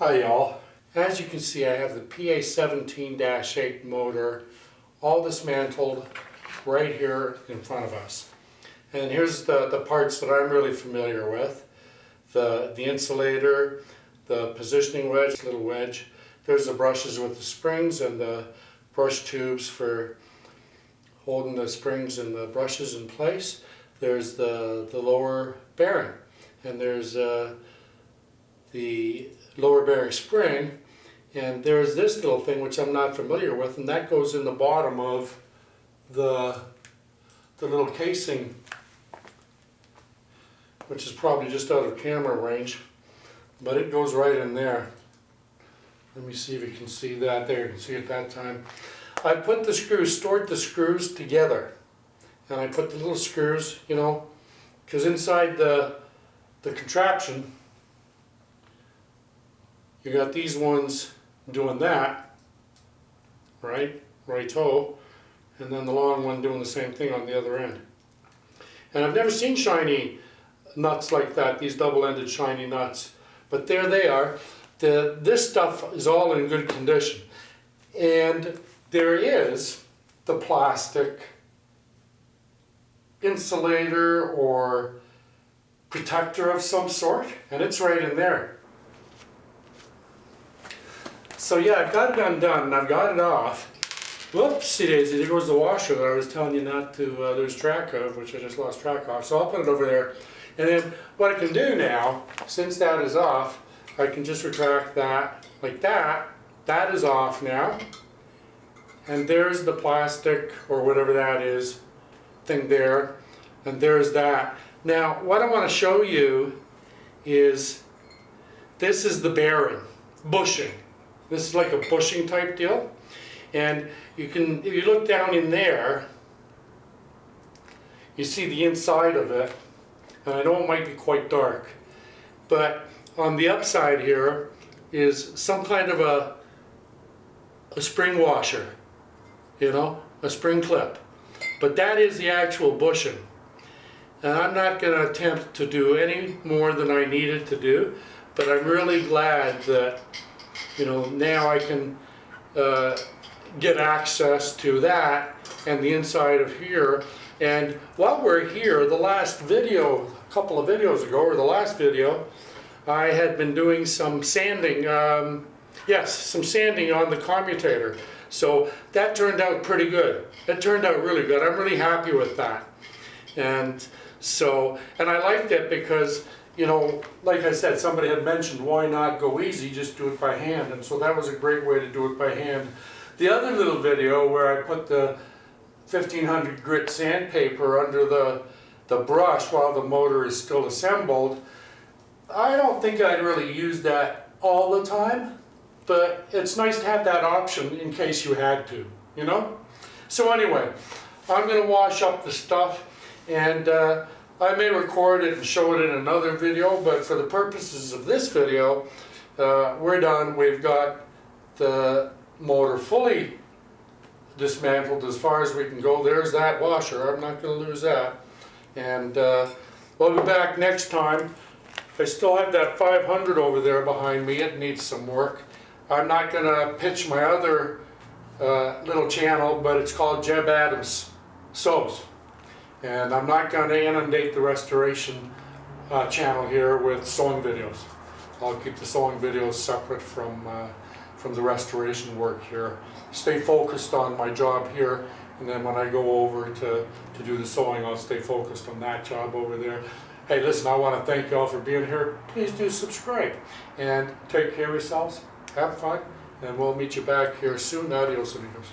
Hi y'all. As you can see, I have the PA17-8 motor all dismantled right here in front of us. And here's the parts that I'm really familiar with. The insulator, the positioning wedge, little wedge. There's the brushes with the springs and the brush tubes for holding the springs and the brushes in place. There's the lower bearing, and there's the lower bearing spring, and there's this little thing which I'm not familiar with, and that goes in the bottom of the little casing, which is probably just out of camera range, but it goes right in there. Let me see if you can see that. There, you can see it that time. I put the screws, stored the screws together, and I put the little screws, you know, because inside the contraption you got these ones doing that, right-o, and then the long one doing the same thing on the other end. And I've never seen shiny nuts like that, these double-ended shiny nuts, but there they are. This stuff is all in good condition, and there is the plastic insulator or protector of some sort, and it's right in there. So yeah, I've got it undone and I've got it off. Whoopsie daisy, there goes the washer that I was telling you not to lose track of, which I just lost track of. So I'll put it over there. And then what I can do now, since that is off, I can just retract that like that. That is off now. And there's the plastic, or whatever that is, thing there. And there's that. Now, what I want to show you is, this is the bearing, bushing. This is like a bushing type deal. And you can, if you look down in there, you see the inside of it. And I know it might be quite dark, but on the upside here is some kind of a spring washer, you know, a spring clip. But that is the actual bushing. And I'm not going to attempt to do any more than I needed to do, but I'm really glad that, you know, now I can get access to that and the inside of here. And while we're here, the last video, a couple of videos ago, or the last video, I had been doing some sanding, some sanding on the commutator. So that turned out pretty good. It turned out really good. I'm really happy with that. And so, and I liked it because, you know, like I said, somebody had mentioned, why not go easy, just do it by hand. And so that was a great way to do it by hand. The other little video where I put the 1500 grit sandpaper under the brush while the motor is still assembled, I don't think I'd really use that all the time, but it's nice to have that option in case you had to, you know? So anyway, I'm going to wash up the stuff, and I may record it and show it in another video, but for the purposes of this video, we're done. We've got the motor fully dismantled as far as we can go. There's that washer. I'm not going to lose that. And we'll be back next time. I still have that 500 over there behind me. It needs some work. I'm not going to pitch my other little channel, but it's called Jebb Adams Sews. And I'm not going to inundate the restoration channel here with sewing videos. I'll keep the sewing videos separate from the restoration work here. Stay focused on my job here, and then when I go over to do the sewing, I'll stay focused on that job over there. Hey, listen, I want to thank you all for being here. Please do subscribe, and take care of yourselves. Have fun, and we'll meet you back here soon. Adios, amigos.